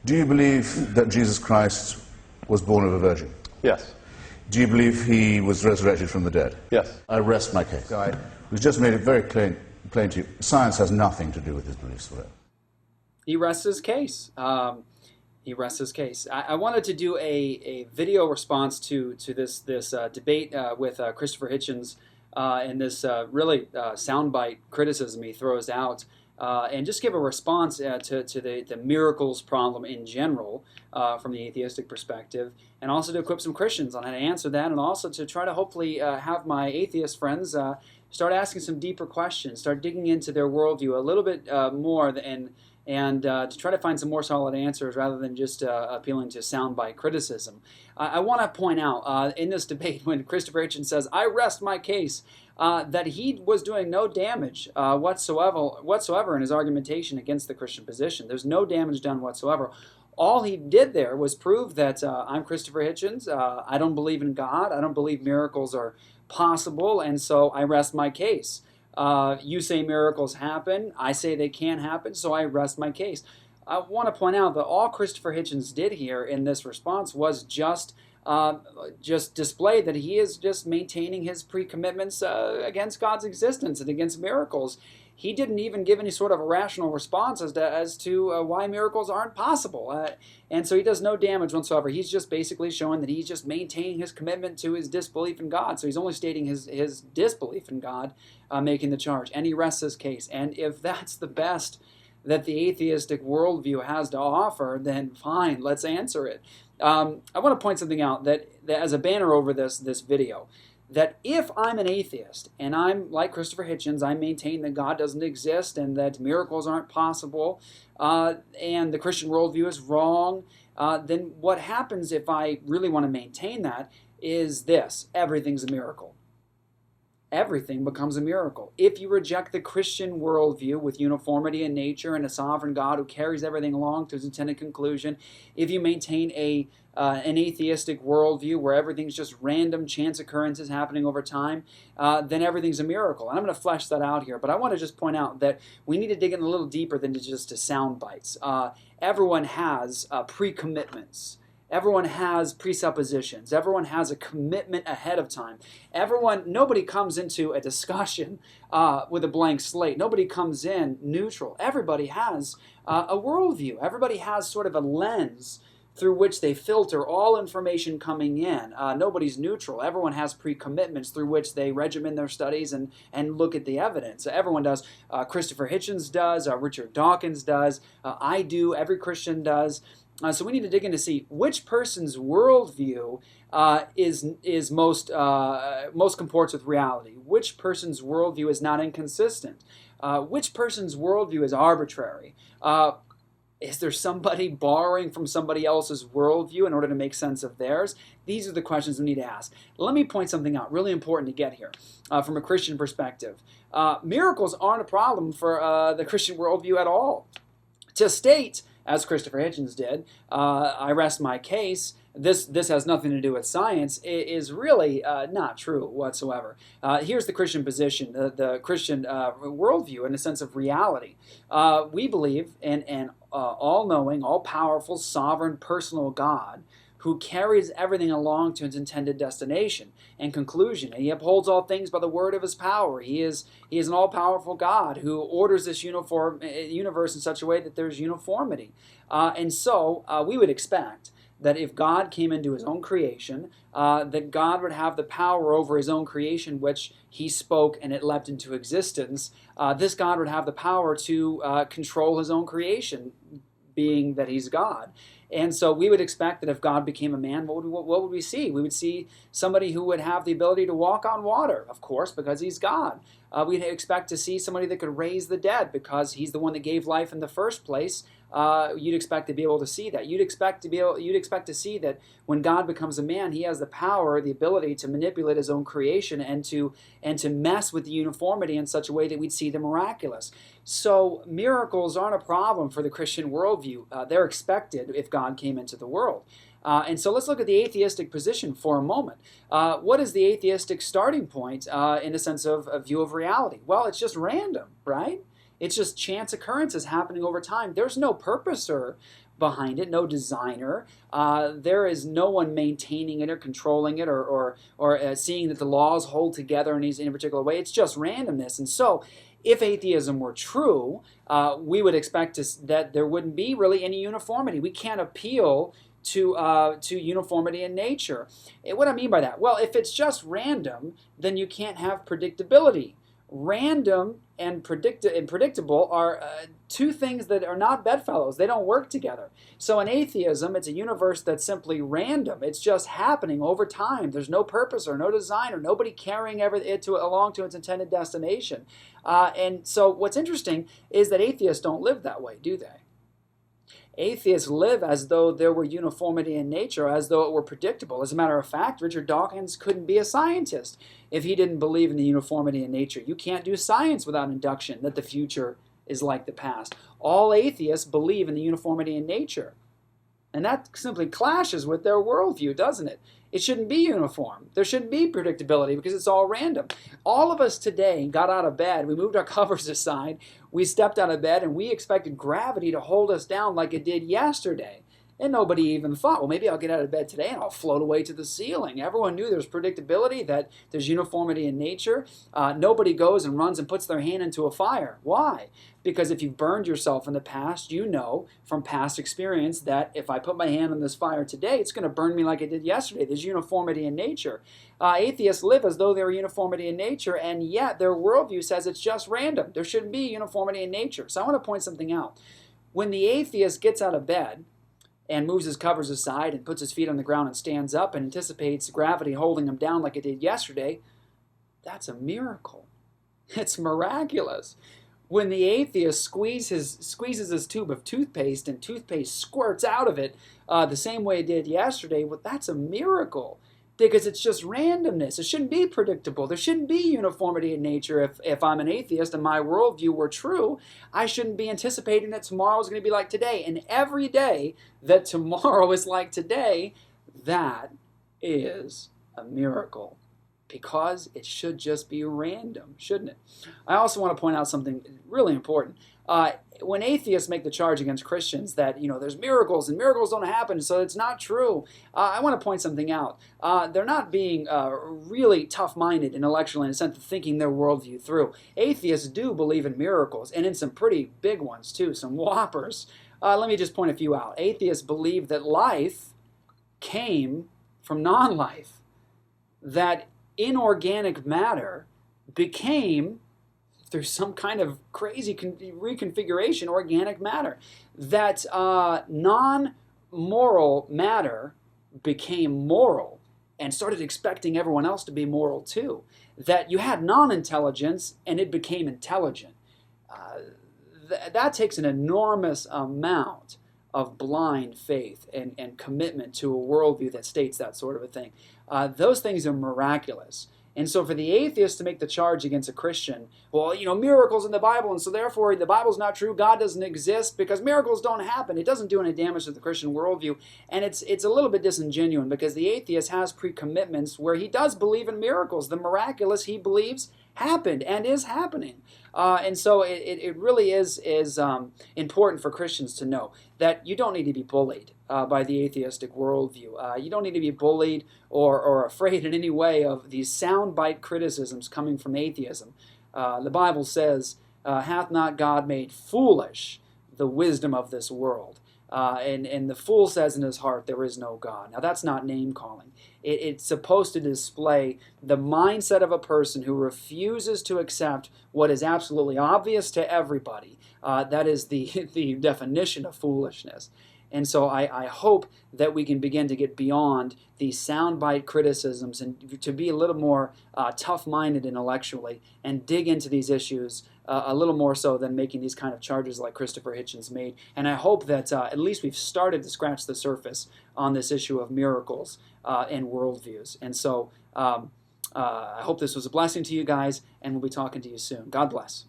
Do you believe that Jesus Christ was born of a virgin? Yes. Do you believe he was resurrected from the dead? Yes. I rest my case. We've just made it very plain to you. Science has nothing to do with his beliefs whatever. He rests his case. He rests his case. I wanted to do a video response to this debate with Christopher Hitchens and this really soundbite criticism he throws out, and just give a response to the miracles problem in general from the atheistic perspective, and also to equip some Christians on how to answer that, and also to try to hopefully have my atheist friends start asking some deeper questions, start digging into their worldview a little bit more, and to try to find some more solid answers rather than just appealing to soundbite criticism. I want to point out in this debate when Christopher Hitchens says, "I rest my case," that he was doing no damage whatsoever in his argumentation against the Christian position. There's no damage done whatsoever. All he did there was prove that I'm Christopher Hitchens. I don't believe in God. I don't believe miracles are possible, and so I rest my case. You say miracles happen. I say they can't happen, so I rest my case. I want to point out that all Christopher Hitchens did here in this response was just display that he is just maintaining his pre-commitments against God's existence and against miracles. He didn't even give any sort of a rational response as to why miracles aren't possible. And so he does no damage whatsoever. He's just basically showing that he's just maintaining his commitment to his disbelief in God. So he's only stating his disbelief in God, making the charge. And he rests his case. And if that's the best that the atheistic worldview has to offer, then fine, let's answer it. I want to point something out that as a banner over this video, that if I'm an atheist and I'm like Christopher Hitchens, I maintain that God doesn't exist and that miracles aren't possible, and the Christian worldview is wrong, then what happens if I really want to maintain that is this: everything's a miracle. Everything becomes a miracle. If you reject the Christian worldview with uniformity in nature and a sovereign God who carries everything along to his intended conclusion, if you maintain an atheistic worldview where everything's just random chance occurrences happening over time, then everything's a miracle. And I'm going to flesh that out here, but I want to just point out that we need to dig in a little deeper than just to sound bites. Everyone has pre-commitments. Everyone has presuppositions. Everyone has a commitment ahead of time. Nobody comes into a discussion with a blank slate. Nobody comes in neutral. Everybody has a worldview. Everybody has sort of a lens through which they filter all information coming in. Nobody's neutral. Everyone has pre-commitments through which they regimen their studies and look at the evidence. Everyone does. Christopher Hitchens does. Richard Dawkins does. I do. Every Christian does. So we need to dig in to see which person's worldview is most comports with reality. Which person's worldview is not inconsistent. Which person's worldview is arbitrary. Is there somebody borrowing from somebody else's worldview in order to make sense of theirs? These are the questions we need to ask. Let me point something out, really important to get here from a Christian perspective. Miracles aren't a problem for the Christian worldview at all. To state, as Christopher Hitchens did, I rest my case, this has nothing to do with science, is really not true whatsoever. Here's the Christian position, the Christian worldview in a sense of reality. We believe in an all-knowing, all-powerful, sovereign, personal God who carries everything along to its intended destination and conclusion. And he upholds all things by the word of his power. He is an all-powerful God who orders this universe in such a way that there's uniformity. And so we would expect that if God came into his own creation, that God would have the power over his own creation, which he spoke and it leapt into existence. This God would have the power to control his own creation, being that he's God. And so we would expect that if God became a man, what would we see? We would see somebody who would have the ability to walk on water, of course, because he's God. We'd expect to see somebody that could raise the dead because he's the one that gave life in the first place. You'd expect to be able to see that. You'd expect to see that when God becomes a man, he has the power, the ability to manipulate his own creation and to mess with the uniformity in such a way that we'd see the miraculous. So miracles aren't a problem for the Christian worldview. They're expected if God came into the world. And so let's look at the atheistic position for a moment. What is the atheistic starting point in a sense of a view of reality? Well, it's just random, right? It's just chance occurrences happening over time. There's no purposer behind it, no designer. There is no one maintaining it or controlling it or seeing that the laws hold together in a particular way. It's just randomness. And so if atheism were true, we would expect that there wouldn't be really any uniformity. We can't appeal to uniformity in nature. And what I mean by that? Well, if it's just random, then you can't have predictability. Random and predictable are two things that are not bedfellows. They don't work together. So in atheism, it's a universe that's simply random. It's just happening over time. There's no purpose or no design or nobody carrying it along to its intended destination. And so what's interesting is that atheists don't live that way, do they? Atheists live as though there were uniformity in nature, as though it were predictable. As a matter of fact, Richard Dawkins couldn't be a scientist if he didn't believe in the uniformity in nature. You can't do science without induction that the future is like the past. All atheists believe in the uniformity in nature. And that simply clashes with their worldview, doesn't it? It shouldn't be uniform. There shouldn't be predictability because it's all random. All of us today got out of bed, we moved our covers aside, we stepped out of bed, and we expected gravity to hold us down like it did yesterday. And nobody even thought, well, maybe I'll get out of bed today and I'll float away to the ceiling. Everyone knew there's predictability, that there's uniformity in nature. Nobody goes and runs and puts their hand into a fire. Why? Because if you've burned yourself in the past, you know from past experience that if I put my hand on this fire today, it's going to burn me like it did yesterday. There's uniformity in nature. Atheists live as though there were uniformity in nature, and yet their worldview says it's just random. There shouldn't be uniformity in nature. So I want to point something out. When the atheist gets out of bed and moves his covers aside and puts his feet on the ground and stands up and anticipates gravity holding him down like it did yesterday, that's a miracle. It's miraculous. When the atheist squeezes his tube of toothpaste and toothpaste squirts out of it the same way it did yesterday, well, that's a miracle because it's just randomness. It shouldn't be predictable. There shouldn't be uniformity in nature. If I'm an atheist and my worldview were true, I shouldn't be anticipating that tomorrow is going to be like today. And every day that tomorrow is like today, that is a miracle. Because it should just be random, shouldn't it? I also want to point out something really important. When atheists make the charge against Christians that, there's miracles and miracles don't happen, so it's not true, I want to point something out. They're not being really tough-minded intellectually in the sense of thinking their worldview through. Atheists do believe in miracles, and in some pretty big ones too, some whoppers. Let me just point a few out. Atheists believe that life came from non-life, that inorganic matter became, through some kind of crazy reconfiguration, organic matter. That non-moral matter became moral and started expecting everyone else to be moral too. That you had non-intelligence and it became intelligent. That takes an enormous amount of blind faith and commitment to a worldview that states that sort of a thing. Those things are miraculous. And so for the atheist to make the charge against a Christian, well, miracles in the Bible, and so therefore the Bible's not true, God doesn't exist, because miracles don't happen. It doesn't do any damage to the Christian worldview. And it's a little bit disingenuous, because the atheist has pre-commitments where he does believe in miracles. The miraculous he believes happened and is happening. And so it really is important for Christians to know that you don't need to be bullied by the atheistic worldview. You don't need to be bullied or afraid in any way of these soundbite criticisms coming from atheism. The Bible says, hath not God made foolish the wisdom of this world? And the fool says in his heart, there is no God. Now that's not name-calling. It's supposed to display the mindset of a person who refuses to accept what is absolutely obvious to everybody. That is the definition of foolishness. And so I hope that we can begin to get beyond these soundbite criticisms and to be a little more tough-minded intellectually and dig into these issues a little more so than making these kind of charges like Christopher Hitchens made. And I hope that at least we've started to scratch the surface on this issue of miracles and worldviews. And so I hope this was a blessing to you guys, and we'll be talking to you soon. God bless.